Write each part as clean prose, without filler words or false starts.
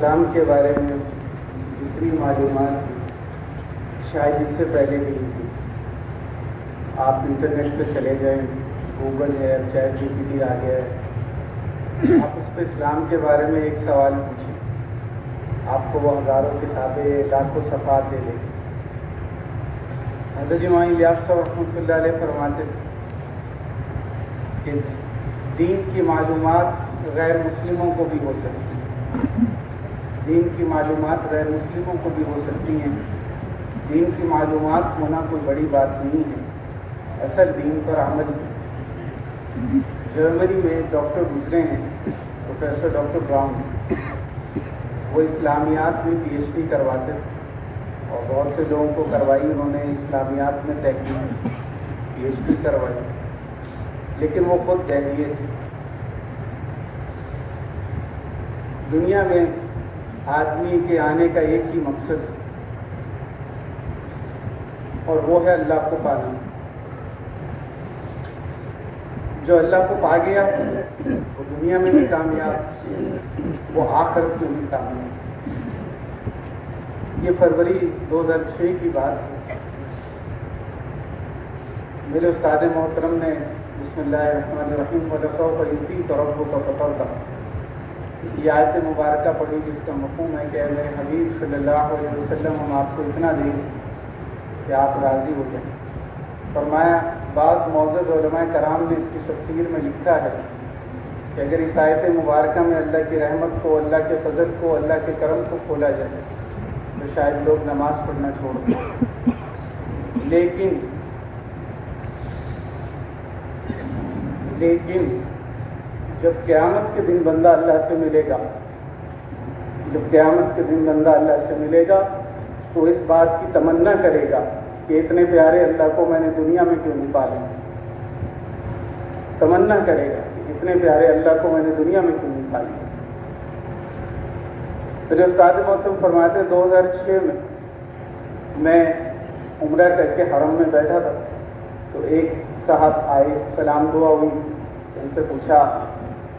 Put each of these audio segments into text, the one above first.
اسلام کے بارے میں جتنی معلومات ہیں شاید اس سے پہلے نہیں تھی. آپ انٹرنیٹ پہ چلے جائیں، گوگل ہے، چیٹ جی پی ٹی آ گیا ہے، آپ اس پہ اسلام کے بارے میں ایک سوال پوچھیں، آپ کو وہ ہزاروں کتابیں، لاکھوں صفحات دے دیں. حضرت امام الیاس صاحب رحمۃ اللہ علیہ فرماتے تھے کہ دین کی معلومات غیر مسلموں کو بھی ہو سکتی ہیں. دین کی معلومات غیر مسلموں کو بھی ہو سکتی ہیں. دین کی معلومات ہونا کوئی بڑی بات نہیں ہے، اصل دین پر عمل ہے. جرمنی میں ڈاکٹر گزرے ہیں، پروفیسر ڈاکٹر براؤن. وہ اسلامیات میں پی ایچ ڈی کرواتے تھے اور بہت سے لوگوں کو کروائی، انہوں نے اسلامیات میں تحقیق پی ایچ ڈی کروائی، لیکن وہ خود دہلیے تھے. دنیا میں آدمی کے آنے کا ایک ہی مقصد ہے اور وہ ہے اللہ کو پانا. جو اللہ کو پا گیا وہ دنیا میں بھی کامیاب، وہ آخرت میں بھی کامیاب. یہ فروری 2006 کی بات ہے. میرے استاد محترم نے بسم اللہ الرحمن الرحیم وَلَسَوْفَ يُعْطِيكَ رَبُّكَ فَتَرْضَىٰ یہ آیت مبارکہ پڑھی، جس کا مفہوم ہے کہ اے میرے حبیب صلی اللہ علیہ وسلم ہم آپ کو اتنا دیں گے کہ آپ راضی ہو جائیں. فرمایا بعض معزز علماء کرام نے اس کی تفسیر میں لکھا ہے کہ اگر اس آیت مبارکہ میں اللہ کی رحمت کو، اللہ کے فضل کو، اللہ کے کرم کو کھولا جائے تو شاید لوگ نماز پڑھنا چھوڑ دیں. لیکن جب قیامت کے دن بندہ اللہ سے ملے گا، جب قیامت کے دن بندہ اللہ سے ملے گا تو اس بات کی تمنا کرے گا کہ اتنے پیارے اللہ کو میں نے دنیا میں کیوں نہیں پالا. تمنا کرے گا کہ اتنے پیارے اللہ کو میں نے دنیا میں کیوں نہیں پالا. میرے استاد محترم فرماتے 2006 میں عمرہ کر کے حرم میں بیٹھا تھا تو ایک صاحب آئے، سلام دعا ہوئی، ان سے پوچھا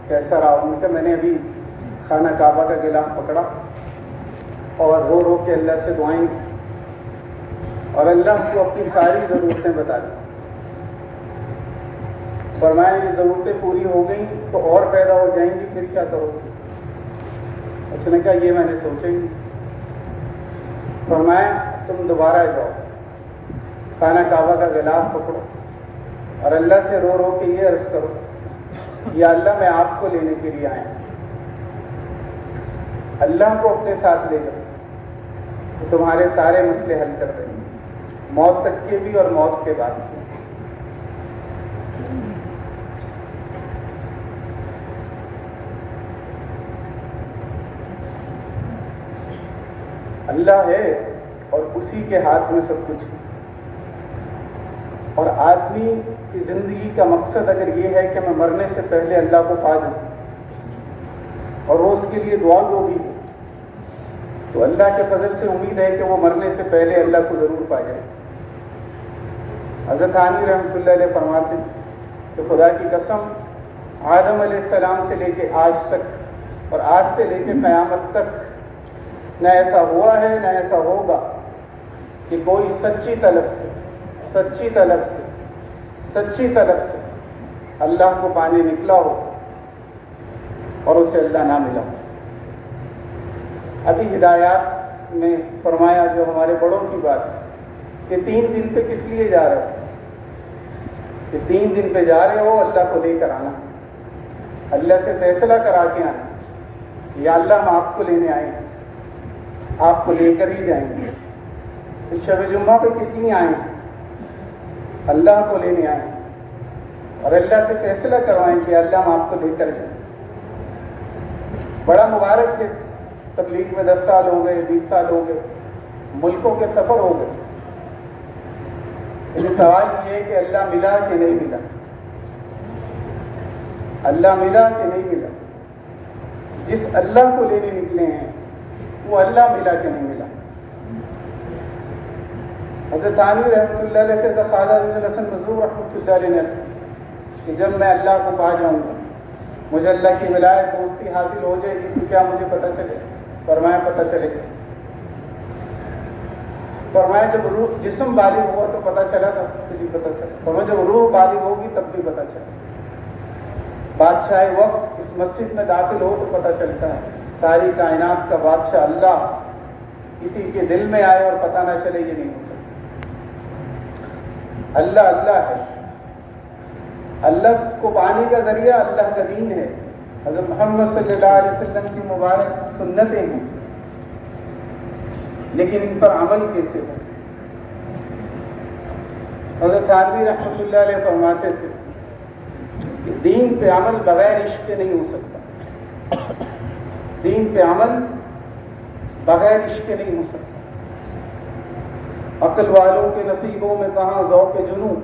کیسا رہا. ان کا میں نے ابھی خانہ کعبہ کا غلاف پکڑا اور رو رو کے اللہ سے دعائیں کی اور اللہ کو اپنی ساری ضرورتیں بتا دی. فرمایا یہ ضرورتیں پوری ہو گئیں تو اور پیدا ہو جائیں گی، پھر کیا کرو گے؟ اس نے کہا یہ میں نے سوچا ہی. فرمایا تم دوبارہ جاؤ، خانہ کعبہ کا غلاف پکڑو اور اللہ سے رو رو کے یہ عرض کرو یا اللہ میں آپ کو لینے کے لیے آیا. اللہ کو اپنے ساتھ لے جاؤ تو تمہارے سارے مسئلے حل کر دیں گے، موت تک کے بھی اور موت کے بعد کے. اللہ ہے اور اسی کے ہاتھ میں سب کچھ ہے. اور آدمی کی زندگی کا مقصد اگر یہ ہے کہ میں مرنے سے پہلے اللہ کو پا جاؤں اور وہ اس کے لیے دعا گو بھی ہے، تو اللہ کے فضل سے امید ہے کہ وہ مرنے سے پہلے اللہ کو ضرور پا جائے. حضرت تھانوی رحمۃ اللہ علیہ فرماتے ہیں کہ خدا کی قسم آدم علیہ السلام سے لے کے آج تک اور آج سے لے کے قیامت تک نہ ایسا ہوا ہے نہ ایسا ہوگا کہ کوئی سچی طلب سے اللہ کو پانے نکلا ہو اور اسے اللہ نہ ملا ہو. ابھی ہدایات میں فرمایا جو ہمارے بڑوں کی بات ہے کہ 3 دن پہ کس لیے جا رہے ہو، کہ 3 دن پہ جا رہے ہو اللہ کو لے کر آنا، اللہ سے فیصلہ کرا کے آنا یا اللہ ہم آپ کو لینے آئے ہیں، آپ کو لے کر ہی جائیں گے. تو شب جمعہ پہ کس لیے آئے ہیں؟ اللہ کو لینے آئے ہیں اور اللہ سے فیصلہ کروائیں کہ اللہ ہم آپ کو لے کر جائیں. بڑا مبارک ہے، تبلیغ میں 10 سال ہو گئے، 20 سال ہو گئے، ملکوں کے سفر ہو گئے. لیکن سوال یہ ہے کہ اللہ ملا کہ نہیں ملا، اللہ ملا کہ نہیں ملا. جس اللہ کو لینے نکلے ہیں وہ اللہ ملا کہ نہیں ملا. حضرت تھانوی رحمۃ اللہ علیہ سے خواجہ حسن مظہور رحمۃ اللہ علیہ نے عرض کہ جب میں اللہ کو پا جاؤں گا، مجھے اللہ کی ولایت دوستی حاصل ہو جائے گی تو کیا مجھے پتہ چلے فرمایا پتہ چلے گا. فرمایا جب روح جسم بالغ ہوا تو پتہ چلا تھا تجھے پتہ چلا. فرمایا جب روح بالغ ہوگی تب بھی پتہ چلا. بادشاہ وقت اس مسجد میں داخل ہو تو پتہ چلتا ہے. ساری کائنات کا بادشاہ اللہ کسی کے دل میں آئے اور پتہ نہ چلے یہ نہیں ہو سکتا. اللہ اللہ ہے. اللہ کو پانے کا ذریعہ اللہ کا دین ہے. حضرت محمد صلی اللہ علیہ وسلم کی مبارک سنتیں ہیں، لیکن ان پر عمل کیسے ہو؟ حضرت تھانوی رحمۃ اللہ علیہ فرماتے تھے کہ دین پہ عمل بغیر عشق کے نہیں ہو سکتا. دین پہ عمل بغیر عشق کے نہیں ہو سکتا. عقل والوں کے نصیبوں میں کہاں ذوق جنوں،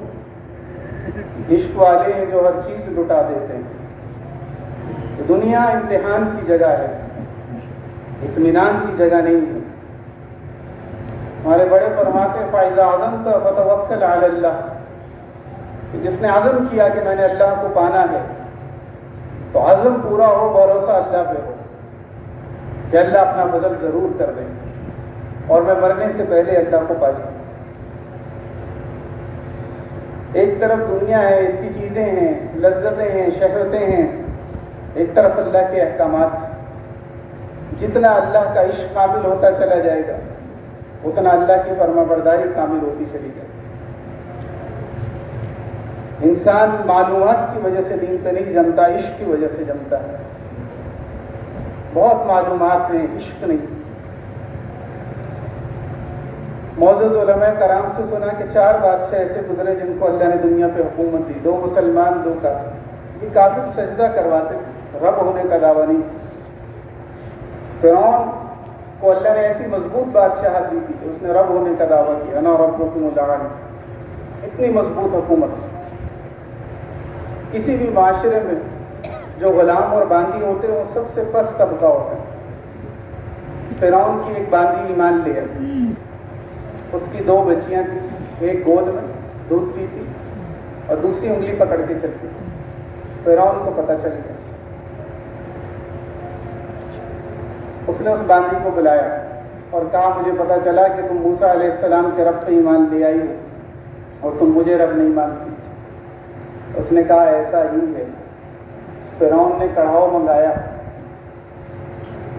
عشق والے ہیں جو ہر چیز لٹا دیتے ہیں. دنیا امتحان کی جگہ ہے، اطمینان کی جگہ نہیں ہے. ہمارے بڑے فرماتے ہیں فَإِذَا عَزَمْتَ فَتَوَكَّلْ عَلَى اللَّهِ، کہ جس نے عزم کیا کہ میں نے اللہ کو پانا ہے تو عزم پورا ہو، بھروسہ اللہ پہ ہو کہ اللہ اپنا فضل ضرور کر دیں اور میں مرنے سے پہلے اللہ کو پا جاؤں. ایک طرف دنیا ہے، اس کی چیزیں ہیں، لذتیں ہیں، شہوتیں ہیں، ایک طرف اللہ کے احکامات. جتنا اللہ کا عشق کامل ہوتا چلا جائے گا اتنا اللہ کی فرما برداری کامل ہوتی چلی جائے گی. انسان معلومات کی وجہ سے دین پہ نہیں جمتا، عشق کی وجہ سے جمتا ہے. بہت معلومات ہیں، عشق نہیں. معزز علماء کرام سے سنا کہ 4 بادشاہ ایسے گزرے جن کو اللہ نے دنیا پہ حکومت دی. 2 مسلمان 2 کافر. یہ کافر سجدہ کرواتے تھے، رب ہونے کا دعویٰ نہیں تھا. فرعون کو اللہ نے ایسی مضبوط بادشاہت دی تھی کہ اس نے رب ہونے کا دعویٰ کیا، انا ربکم الاعلی. اتنی مضبوط حکومت. کسی بھی معاشرے میں جو غلام اور باندی ہوتے ہیں وہ سب سے پست طبقہ ہوتا ہے. فرعون کی ایک باندی ایمان لے آئی. اس کی 2 بچیاں تھیں، ایک گود میں دودھ پیتی اور دوسری انگلی پکڑ کے چلتی تھی. فرعون کو پتہ چل گیا. اس نے اس باندی کو بلایا اور کہا مجھے پتہ چلا کہ تم موسیٰ علیہ السلام کے رب پہ ایمان لے آئی ہو اور تم مجھے رب نہیں مانتی. اس نے کہا ایسا ہی ہے. فرعون نے کڑھاؤ منگایا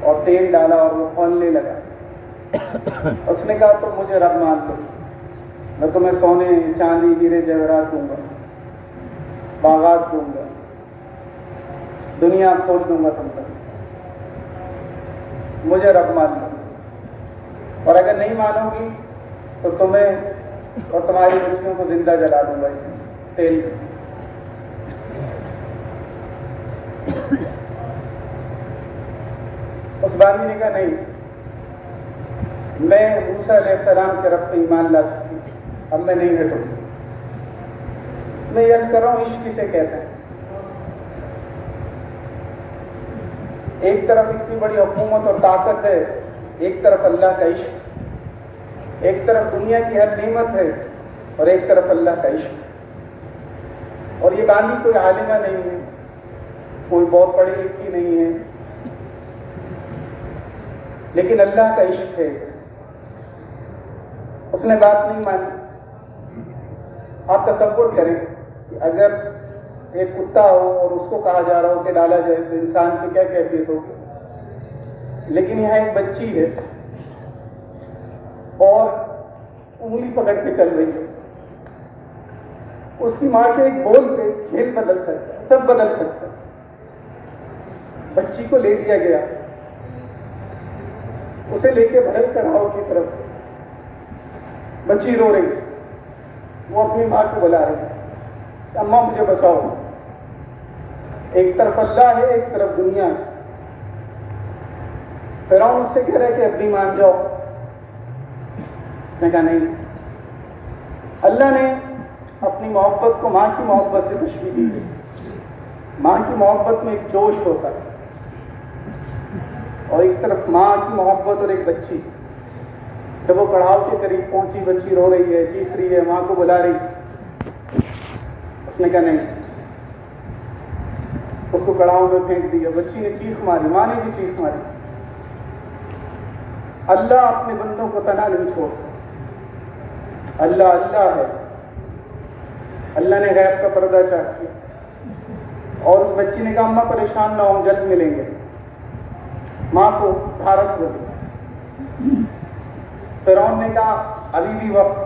اور تیل ڈالا اور وہ کھولنے لگا. اس نے کہا تم مجھے رب مان لو، میں تمہیں سونے چاندی ہیرے جواہرات دوں گا، باغات دوں گا، دنیا کھول دوں گا تم تک. مجھے رب مان لو، اور اگر نہیں مانو گی تو تمہیں اور تمہاری بچیوں کو زندہ جلا دوں گا اس میں تیل میں. اس باندی نے کہا نہیں، میں موسیٰ علیہ السلام کے رب پہ ایمان لا چکی ہوں، اب میں نہیں ہٹوں. میں یہ عرض کر رہا ہوں عشق کسے کہتے ہیں؟ ایک طرف اتنی بڑی حکومت اور طاقت ہے، ایک طرف اللہ کا عشق. ایک طرف دنیا کی ہر نعمت ہے اور ایک طرف اللہ کا عشق. اور یہ باندی کوئی عالمہ نہیں ہے، کوئی بہت پڑھی لکھی نہیں ہے، لیکن اللہ کا عشق ہے. اس نے بات نہیں مانی. آپ تصور کریں کہ اگر ایک کتا ہو اور اس کو کہا جا رہا ہو کہ ڈالا جائے تو انسان کی کیا کیفیت ہوگی. لیکن یہاں ایک بچی ہے اور انگلی پکڑ کے چل رہی ہے. اس کی ماں کے ایک بول پہ کھیل بدل سکتا ہے، سب بدل سکتا ہے. بچی کو لے لیا گیا، اسے لے کے بڑے کڑھاؤ کی طرف. بچی رو رہی، وہ اپنی ماں کو بلا رہی، اماں مجھے بچاؤ. ایک طرف اللہ ہے، ایک طرف دنیا ہے. فرعون اس سے کہہ رہا ہے کہ اب بھی مان جاؤ. اس نے کہا نہیں. اللہ نے اپنی محبت کو ماں کی محبت سے تشبیہ دی ہے. ماں کی محبت میں ایک جوش ہوتا ہے، اور ایک طرف ماں کی محبت اور ایک بچی. جب وہ کڑھاؤ کے قریب پہنچی، بچی رو رہی ہے، چیخ رہی ہے، ماں کو بلا رہی. اس نے کہا نہیں. اس کو کڑھاؤ میں پھینک دیا. بچی نے چیخ ماری، ماں نے بھی چیخ ماری. اللہ اپنے بندوں کو تنہا نہیں چھوڑتا، اللہ اللہ ہے۔ اللہ نے غیب کا پردہ چاک کیا اور اس بچی نے کہا اماں پریشان نہ ہوں، جلد ملیں گے۔ ماں کو ڈھارس بولی۔ فرعون نے کہا ابھی بھی وقت،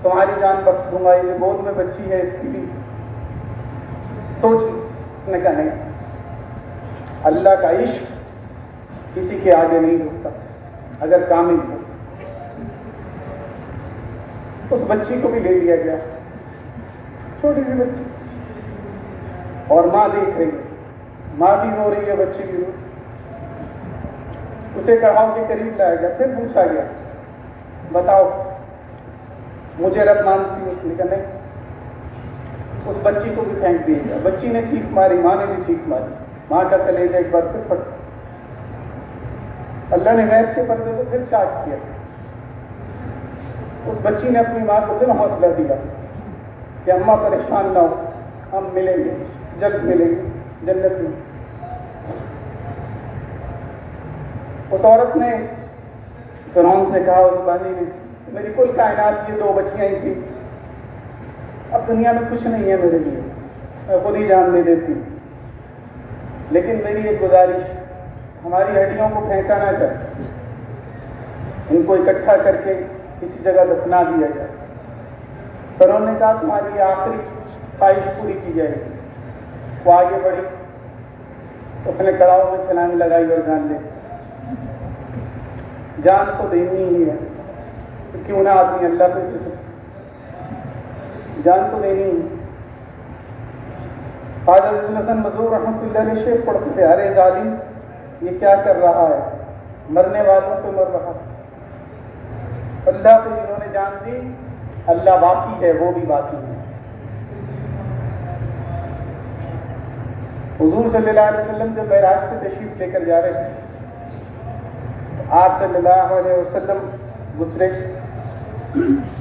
تمہاری جان بخش دوں گا، یہ جو گود میں بچی ہے اس کی بھی سوچ۔ اس نے کہا نہیں، اللہ کا عشق کسی کے آگے نہیں جھکتا اگر کامل ہو۔ اس بچی کو بھی لے لیا گیا، چھوٹی سی بچی، اور ماں دیکھ رہی ہے، ماں بھی رو رہی ہے، بچی بھی رو۔ اسے کڑھاؤ کے قریب لایا گیا، پھر پوچھا گیا بتاؤ مجھے رب مانتی ہو؟ اس نے کہا نہیں۔ اس بچی کو بھی پھینک دیا گیا، بچی نے چیخ ماری، ماں نے بھی چیخ ماری، ماں کا کلیجہ ایک بار پھر پھٹ۔ اللہ نے غیب کے پردے کو پھر چاک کیا۔ اس بچی نے اپنی ماں کو پھر حوصلہ دیا کہ اماں پریشان نہ ہو، ہم ملیں گے، جلد ملیں گے جنت میں۔ اس عورت نے فرعون سے کہا، اس بانی نے، میری کل کائنات یہ 2 بچیاں ہی تھیں، اب دنیا میں کچھ نہیں ہے میرے لیے، میں خود ہی جان دے دیتی ہوں، لیکن میری ایک گزارش، ہماری ہڈیوں کو پھینکا نہ جائے، ان کو اکٹھا کر کے کسی جگہ دفنا دیا جائے۔ فرعون نے کہا تمہاری آخری خواہش پوری کی جائے گی۔ وہ آگے بڑھی، اس نے کڑاؤ میں چھلانگ لگائی اور جان دے، جان تو دینی ہی ہے، تو کیوں نہ آدمی اللہ پہ دے دے، جان تو دینی ہی۔ حضرت حسن مظہور رحمۃ اللہ علیہ شعر پڑھتے تھے، ارے ظالم یہ کیا کر رہا ہے، مرنے والوں پہ مر رہا۔ اللہ پہ جنہوں نے جان دی، اللہ باقی ہے، وہ بھی باقی ہے۔ حضور صلی اللہ علیہ وسلم جب معراج پہ تشریف لے کر جا رہے تھے، آپ صلی اللہ علیہ وسلم گزرے،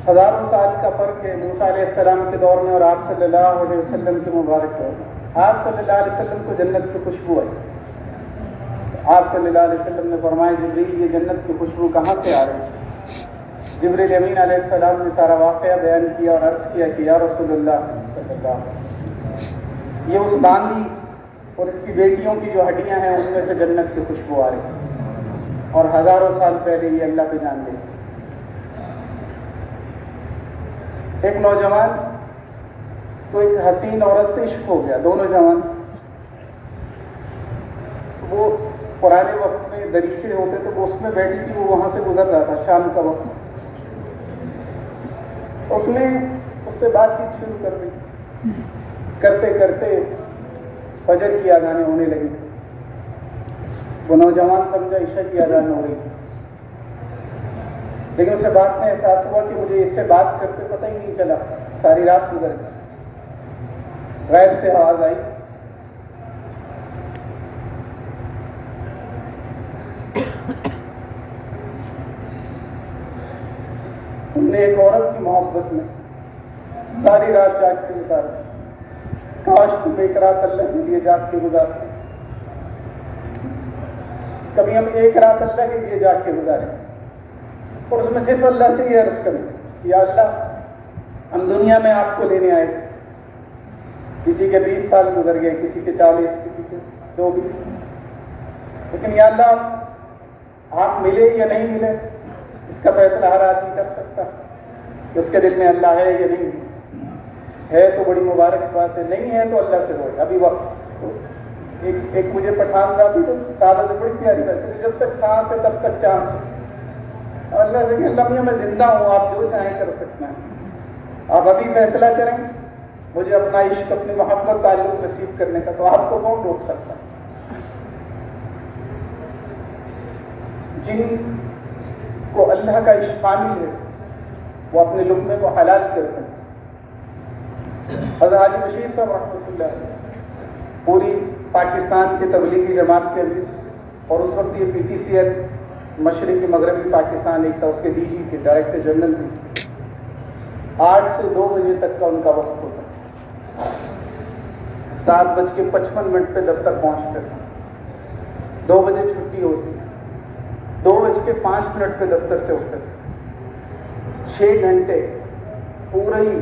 ہزاروں سال کا فرق ہے موسیٰ علیہ السلام کے دور میں اور آپ صلی اللہ علیہ وسلم کے مبارک دور میں۔ آپ صلی اللہ علیہ وسلم کو جنت کی خوشبو آئی، آپ صلی اللہ علیہ وسلم نے فرمایا جبریل یہ جنت کی خوشبو کہاں سے آ رہی ہے؟ جبریل امین علیہ السلام نے سارا واقعہ بیان کیا اور عرض کیا کہ یا رسول اللہ صلی اللہ علیہ وسلم، یہ اس باندی اور اس کی بیٹیوں کی جو ہڈیاں ہیں ان میں سے جنت کی خوشبو آ رہی ہے، اور ہزاروں سال پہلے یہ اللہ پہ جان دے۔ ایک نوجوان کو ایک حسین عورت سے عشق ہو گیا، دونوں جوان، وہ پرانے وقت میں دریچے ہوتے تھے، وہ اس میں بیٹھی تھی، وہ وہاں سے گزر رہا تھا شام کا وقت، اس نے اس سے بات چیت شروع کر دی، کرتے کرتے فجر کی اذانیں ہونے لگی، وہ نوجوان سمجھا عشاء کی اذان ہو رہی، لیکن اسے بات میں احساس ہوا کہ مجھے اس سے بات کرتے پتہ ہی نہیں چلا، ساری رات گزر گئی۔ غیب سے آواز آئی، تم نے ایک عورت کی محبت میں ساری رات جاگ کے گزاری، کاش تم ایک رات اللہ کے لیے جاگ کے گزارتے۔ کبھی ہم ایک رات اللہ کے لیے جاگ کے گزاریں اور اس میں صرف اللہ سے یہ عرض کریں یا اللہ ہم دنیا میں آپ کو لینے آئے تھے، کسی کے 20 سال گزر گئے، کسی کے 40، کسی کے 24، لیکن یا اللہ آپ ملے یا نہیں ملے اس کا فیصلہ ہر آدمی کر سکتا کہ اس کے دل میں اللہ ہے یا نہیں ہے، تو بڑی مبارک بات ہے، نہیں ہے تو اللہ سے روئے۔ ابھی وقت ایک مجھے پٹھان ذاتی تو سادہ سے بڑی پیاری کرتے تھے، جب تک سانس ہے تب تک چانس ہے، اور اللہ سے کہ اللہ میاں میں زندہ ہوں، آپ جو چاہیں کر سکتے ہیں، آپ ابھی فیصلہ کریں مجھے اپنا عشق، اپنی محبت تعلق نصیب کرنے کا، تو آپ کو کون روک سکتا ہے؟ جن کو اللہ کا عشق شامل ہے وہ اپنے لقمے کو حلال کرتے ہیں۔ حضرت حاجی بشیر صاحب رحمۃ اللہ علیہ پوری پاکستان کے تبلیغی جماعت کے امیر، اور اس وقت یہ PTCL مشرقی مغربی پاکستان ایک تھا، اس کے DG تھے، ڈائریکٹر جنرل بھی تھے۔ 8 سے 2 بجے تک کا ان کا وقت ہوتا تھا، 7:55 پہ دفتر پہنچتے تھے، 2 بجے چھٹی ہوتی تھی، 2:05 پہ دفتر سے اٹھتے تھے. 6 گھنٹے پوری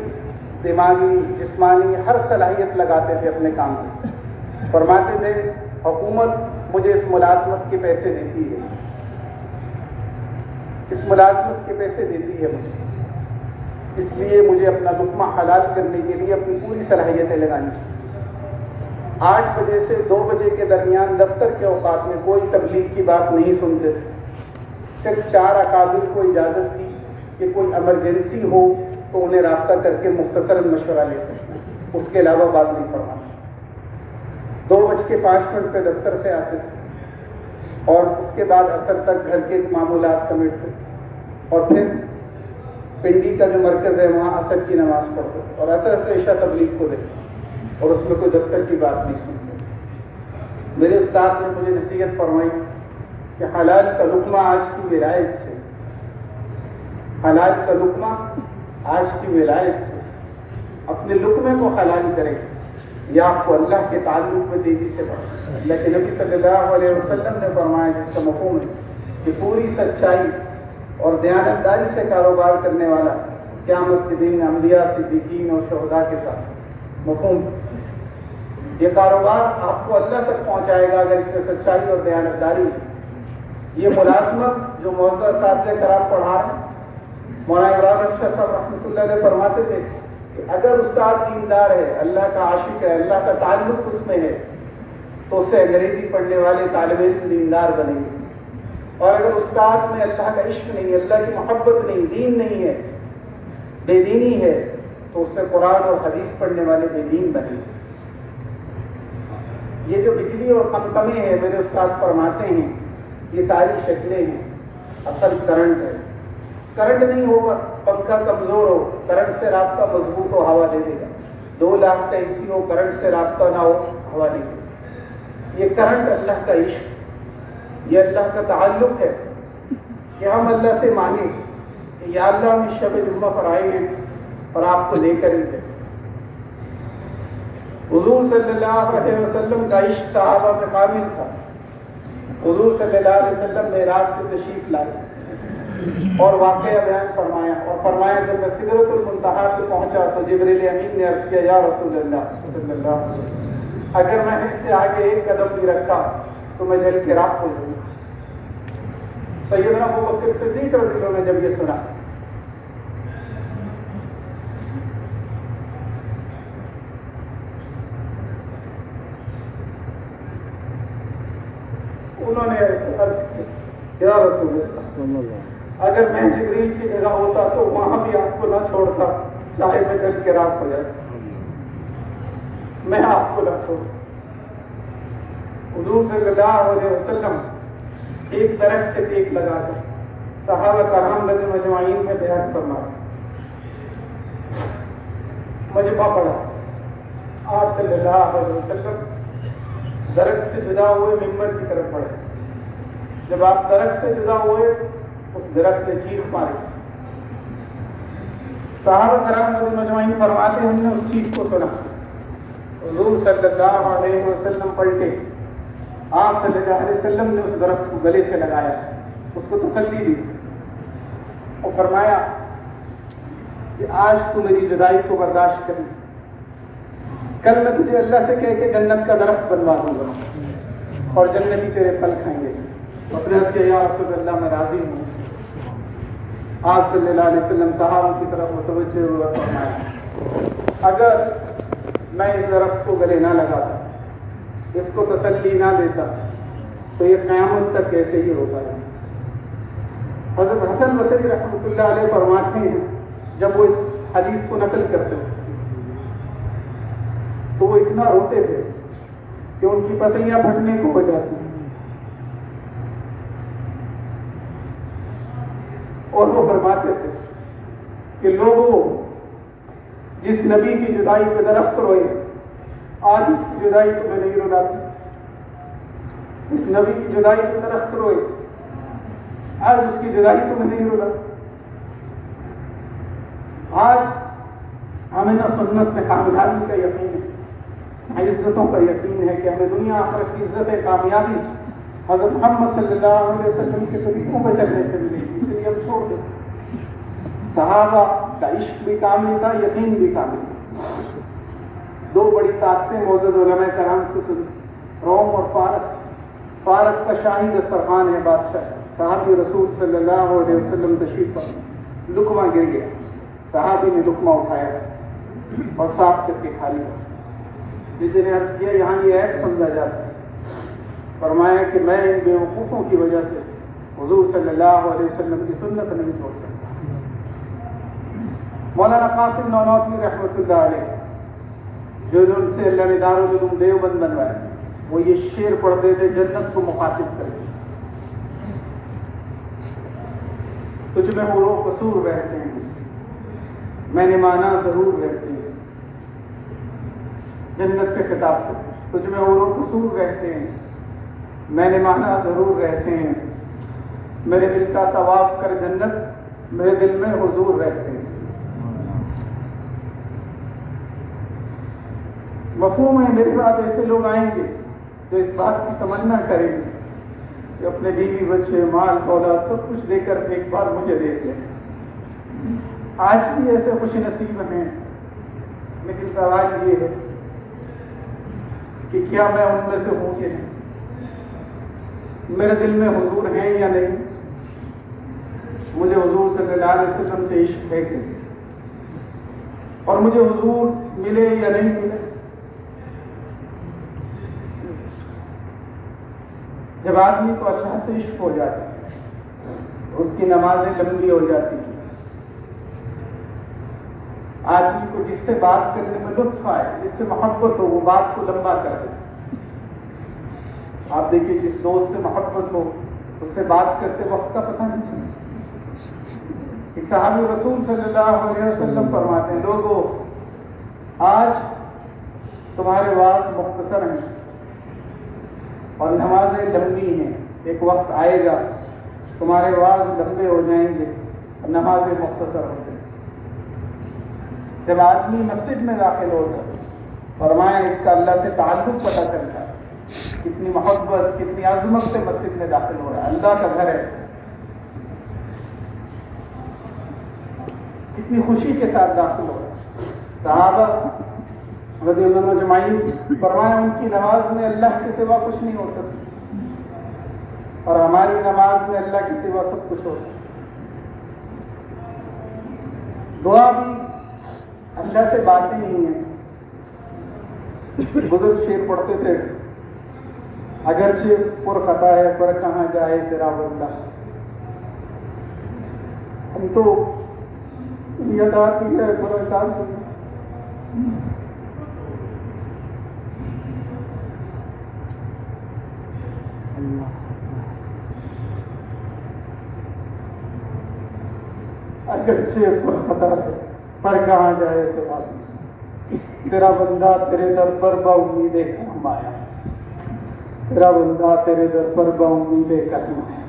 دماغی جسمانی ہر صلاحیت لگاتے تھے اپنے کام میں. فرماتے تھے حکومت مجھے اس ملازمت کے پیسے دیتی ہے، اس ملازمت کے پیسے دیتی ہے مجھے، اس لیے مجھے اپنا لقمہ حلال کرنے کے لیے اپنی پوری صلاحیتیں لگانی چاہیے. 8 بجے سے 2 بجے کے درمیان دفتر کے اوقات میں کوئی تبلیغ کی بات نہیں سنتے تھے. صرف 4 اکابر کو اجازت دی کہ کوئی ایمرجنسی ہو تو انہیں رابطہ کر کے مختصراً مشورہ لے سکتے ہیں، اس کے علاوہ بات نہیں فرماتے. 2:05 پہ دفتر سے آتے تھے اور اس کے بعد عصر تک گھر کے معمولات سمیٹتے اور پھر پنڈی کا جو مرکز ہے وہاں عصر کی نماز پڑھتے اور عصر سے عشاء تبلیغ کو دیکھتے اور اس میں کوئی دفتر کی بات نہیں سنتے. میرے استاد نے مجھے نصیحت فرمائی کہ حلال کا لقمہ آج کی ولایت سے، حلال کا لقمہ آج کی ولایت سے، اپنے لقمے کو حلال کرے یا آپ کو اللہ کے تعلق میں تیزی سے بڑھے. لیکن نبی صلی اللہ علیہ وسلم نے فرمایا جس کا مفہوم ہے کہ پوری سچائی اور دیانتداری سے کاروبار کرنے والا قیامت کے دن انبیاء، صدیقین اور شہداء کے ساتھ. مفہوم یہ کاروبار آپ کو اللہ تک پہنچائے گا اگر اس میں سچائی اور دیانتداری ہے. یہ ملازمت جو معزز اساتذہ کرام پڑھا رہے ہیں، مولانا عمران اکشر صاحب رحمۃ اللہ علیہ فرماتے تھے کہ اگر استاد دیندار ہے، اللہ کا عاشق ہے، اللہ کا تعلق اس میں ہے تو اس سے انگریزی پڑھنے والے طالب علم دیندار بنیں گے. اور اگر استاد میں اللہ کا عشق نہیں، اللہ کی محبت نہیں، دین نہیں ہے، بے دینی ہے، تو اس سے قرآن اور حدیث پڑھنے والے بے دین بنیں گے. یہ جو بجلی اور قمقمے ہیں میرے استاد فرماتے ہیں یہ ساری شکلیں ہیں، اصل کرنٹ ہے. کرنٹ نہیں ہوگا پنکھا کمزور ہو، کرنٹ سے رابطہ مضبوط ہو ہوا دے دے گا. 2 لاکھ کا اے سی ہو، کرنٹ سے رابطہ نہ ہو ہوا دے دے گا. یہ کرنٹ اللہ کا عشق، یہ اللہ کا تعلق ہے کہ ہم اللہ سے مانگیں کہ یا اللہ ہم اس شب جمعہ پر آئے ہیں اور آپ کو لے کر ہی گئے. حضور صلی اللہ علیہ وسلم کا عشق صحابہ میں کامل تھا. حضور صلی اللہ علیہ وسلم معراج سے تشریف لائے اور واقعہ بیان فرمایا اور فرمایا جب میں سدرۃ المنتہا پہ پہنچا تو جبریل امین نے عرض کیا یا رسول اللہ صلی اللہ علیہ وسلم اگر میں اس سے آگے ایک قدم بھی رکھا تو میں جل کے راکھ ہو جاؤں گا. سیدنا ابوبکر صدیق رضی اللہ عنہ نے جب یہ سنا انہوں نے عرض کیا یا رسول اللہ اگر میں جبریل کی جگہ ہوتا تو وہاں بھی آپ کو نہ چھوڑتا، چاہے میں جل کے راکھ ہو جائے، میں آپ کو نہ چھوڑتا. حضور صلی اللہ علیہ وسلم ایک درخت سے ٹیک لگا کر صحابہ کرام رضی مجمعین میں بیان فرما مجمع پڑھا. آپ صلی اللہ علیہ وسلم درخت سے جدا ہوئے ممبر کی طرف بڑھے. جب آپ درخت سے جدا ہوئے اس درخت نے چیخ ماری. صحابہ کرام رضی مجمعین فرماتے ہم نے اس چیخ کو سنا. حضور صلی اللہ علیہ وسلم پلٹے. آپ صلی اللہ علیہ وسلم نے اس درخت کو گلے سے لگایا، اس کو تسلی دی اور فرمایا کہ آج تو میری جدائی کو برداشت کر لی، کل میں تجھے اللہ سے کہہ کے جنت کا درخت بنوا دوں گا اور جنتی تیرے پھل کھائیں گے. اس نے عرض کیا یا رسول اللہ میں راضی ہوں. آپ صلی اللہ علیہ وسلم صحابہ کی طرف متوجہ ہوئے اور فرمایا اگر میں اس درخت کو گلے نہ لگاتا، اس کو تسلی نہ دیتا تو یہ قیامت تک ایسے ہی ہوتا رہا. حضرت حسن بصری رحمۃ اللہ علیہ فرماتے ہیں جب وہ اس حدیث کو نقل کرتے ہیں تو وہ اتنا روتے تھے کہ ان کی پسلیاں پھٹنے کو ہو جاتی اور وہ فرماتے تھے کہ لوگوں جس نبی کی جدائی پہ درخت روئے آج اس کی جدائی کو میں نہیں رلاتی. جس نبی کی جدائی پہ درخت روئے آج اس کی جدائی کو میں نہیں رلاتی. آج ہمیں نہ سنت میں کامیابی کا یقین ہے، نہ عزتوں کا یقین ہے کہ ہمیں دنیا آخرت کی عزت کامیابی حضرت محمد صلی اللہ علیہ وسلم کے طریقوں پہ چلنے سے ملے گی، اس لیے ہم چھوڑ دیں۔ صحابہ کا عشق بھی کامل تھا، یقین بھی کامل تھا۔ دو بڑی طاقتیں معزز علماء کرام سے سنی، روم اور فارس۔ فارس کا شاہی دسترخوان ہے، بادشاہ صحابی رسول صلی اللہ علیہ وسلم تشریف فرما، لقمہ گر گیا، صحابی نے لقمہ اٹھایا اور صاف کر کے کھا لیا۔ کسی نے عرض کیا یہاں یہ عیب سمجھا جاتا ہے، فرمایا کہ میں ان بیوقوفوں کی وجہ سے حضور صلی اللہ علیہ وسلم کی سنت نہیں چھوڑ سکتا۔ مولانا قاسم نانوتوی رحمۃ اللہ علیہ، جو ان سے اللہ نے دارالعلوم دیوبند بنوایا، وہ یہ شعر پڑھتے تھے جنت کو مخاطب کر کے، تجھ میں حور و قصور رہتے ہیں، میں نے مانا ضرور رہتے ہیں۔ جنت سے خطاب کرتے، تجھ میں حور و قصور رہتے ہیں، میں نے مانا ضرور رہتے ہیں، میرے دل کا طواف کر جنت، میرے دل میں حضور رہتے ہیں۔ مفہوم ہے میرے بعد ایسے لوگ آئیں گے جو اس بات کی تمنا کریں گے کہ اپنے بیوی بچے مال اولاد سب کچھ دے کر ایک بار مجھے دیکھ لیں۔ آج بھی ایسے خوش نصیب ہیں، لیکن سوال یہ ہے کہ کیا میں ان میں سے ہوں کہ نہیں؟ میرے دل میں حضور ہیں یا نہیں؟ مجھے حضور صلی اللہ علیہ وسلم سے عشق ہے کہ، اور مجھے حضور ملے یا نہیں ملے؟ جب آدمی کو اللہ سے عشق ہو جاتا ہے، اس کی نمازیں لمبی ہو جاتی ہیں، آدمی کو جس سے بات کرنے میں لطف آئے، جس سے محبت ہو، وہ بات کو لمبا کر دے۔ آپ دیکھیے جس دوست سے محبت ہو، اس سے بات کرتے وقت کا پتہ نہیں چلتا۔ ایک صحابی رسول صلی اللہ علیہ وسلم فرماتے ہیں، لوگوں آج تمہارے واعظ مختصر ہیں اور نمازیں لمبی ہیں، ایک وقت آئے گا تمہارے واعظ لمبے ہو جائیں گے اور نمازیں مختصر ہو جائیں گی۔ جب آدمی مسجد میں داخل ہوتا ہے، فرمایا اس کا اللہ سے تعلق پتہ چلتا ہے، کتنی محبت کتنی عظمت سے مسجد میں داخل ہو رہا ہے، اللہ کا گھر ہے، کتنی خوشی کے ساتھ داخل ہو رہا ہے۔ صحابہ رضی اللہ عنہم اجمعین، فرمایا ان کی نماز میں اللہ کے سوا کچھ نہیں ہوتا تھا، اور ہماری نماز میں اللہ کے سوا سب کچھ ہوتا ہے۔ دعا بھی اللہ سے باتیں نہیں ہیں۔ بزرگ شعر پڑھتے تھے، اگرچہ پر خطا ہے پر کہاں جائے تیرا بندہ، ہم تو یہ ادا کی ہے پر ادا کی ہے۔ اگرچہ پر خطا ہے پر کہاں جائے تیرا بندہ تیرے در پر با امید کرم آیا، تیرا بندہ تیرے در پر با امید کرم آیا۔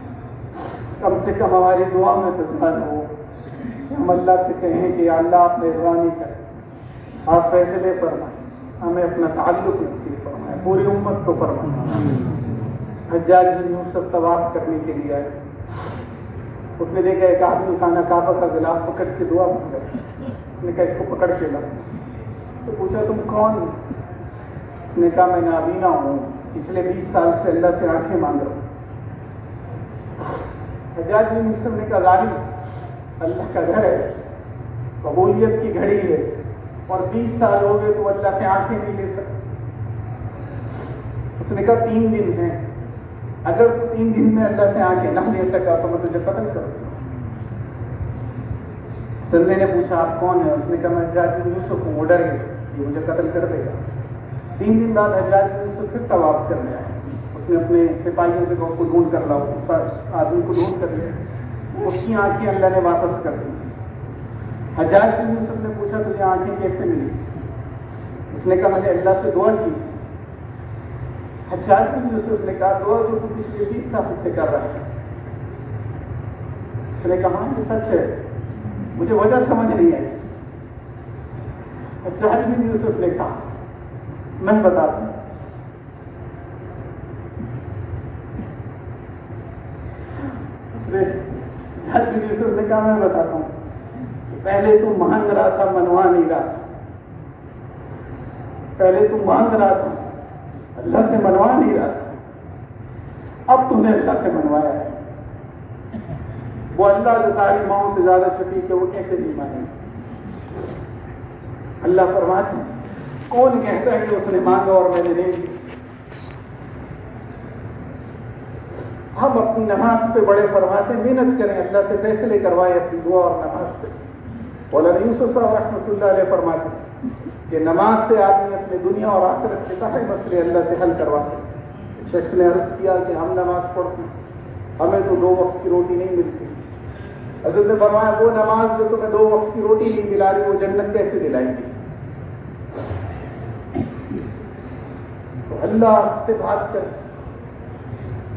کم سے کم ہماری دعا میں تو جان ہو کہ ہم اللہ سے کہیں کہ یا اللہ آپ مہربانی کریں، آپ فیصلے فرمائیں، ہمیں اپنا تعلق نصیب فرمائیں، پوری امت کو فرمائیں۔ حجاج بن یوسف طواف کرنے کے لیے آئے، اس نے دیکھا ایک آدمی خانہ کعبہ کا غلاف پکڑ کے دعا مانگ رہا ہے۔ اس نے کہا اس کو پکڑ کے لا۔ اس سے پوچھا تم کون ہو؟ اس نے کہا میں نابینا ہوں، پچھلے 20 سال سے اللہ سے آنکھیں مانگ رہا ہوں۔ حجاج بن یوسف نے کہا ظالم، اللہ کا گھر ہے، قبولیت کی گھڑی ہے، اور 20 سال ہو گئے تو اللہ سے آنکھیں نہیں لے سکتے۔ اس نے کہا 3 دن ہیں، اگر تو 3 دن میں اللہ سے آنکھیں نہ لے سکا تو میں تجھے قتل کر دوں۔ سننے نے پوچھا آپ کون ہیں؟ اس نے کہا میں حجاج بن یوسف ہوں، وہ ڈر گئے یہ مجھے قتل کر دے گا۔ 3 دن بعد حجاج بن یوسف پھر طواف کرنے آئے، اس نے اپنے سپاہیوں سے کہا اس کو ڈھونڈ کر لاؤ، اس آدمی کو ڈھونڈ کر لیا، اس کی آنکھیں اللہ نے واپس کر دی۔ حجاج بن یوسف نے پوچھا تجھے آنکھیں کیسے ملی؟ اس نے کہا میں نے اللہ سے دعا کی۔ حجاج بن یوسف نے کہا دعا تو پچھلے 20 سال سے کر رہا ہے۔ اس نے کہا ہاں یہ سچ ہے، مجھے وجہ سمجھ نہیں آئی۔ حجاج بن یوسف نے کہا میں بتاتا ہوں، دوسرے حضرت یوسف نے کہا میں بتاتا ہوں کہ پہلے تو مانگ رہا تھا منوا نہیں رہا تھا، پہلے تو مانگ رہا تھا اللہ سے منوا نہیں رہا تھا، اب تم نے اللہ سے منوایا ہے۔ وہ اللہ جو ساری ماؤں سے زیادہ شفیق ہے وہ کیسے نہیں مانے؟ اللہ فرماتے ہیں کون کہتا ہے کہ اس نے مانگا اور میں نے نہیں دی؟ ہم اپنی نماز پہ بڑے فرماتے ہیں محنت کریں، اللہ سے فیصلے کروائے اپنی دعا اور نماز سے۔ مولانا یوسف صاحب رحمۃ اللہ علیہ فرماتے تھے کہ نماز سے آدمی اپنے دنیا اور آخرت کے سارے مسئلے اللہ سے حل کروا سکتے۔ ایک شخص نے عرض کیا کہ ہم نماز پڑھتے ہیں، ہمیں تو 2 وقت کی روٹی نہیں ملتی۔ حضرت نے فرمایا وہ نماز جو تمہیں 2 وقت کی روٹی نہیں دلا رہی وہ جنت کیسے دلائے گی؟ تو اللہ سے بات کر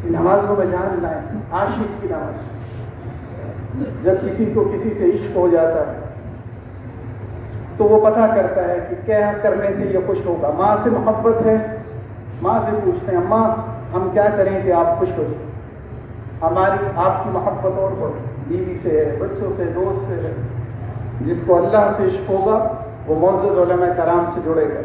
نمازوں میں جان لائیں۔ عاشق کی نماز، جب کسی کو کسی سے عشق ہو جاتا ہے تو وہ پتہ کرتا ہے کہ کیا کرنے سے یہ خوش ہوگا۔ ماں سے محبت ہے، ماں سے پوچھتے ہیں اماں ہم کیا کریں کہ آپ خوش ہو جائیں؟ ہماری آپ کی محبت اور بڑھے، بیوی سے ہے، بچوں سے، دوست سے ہے۔ جس کو اللہ سے عشق ہوگا وہ معزز علماء کرام سے جڑے گا،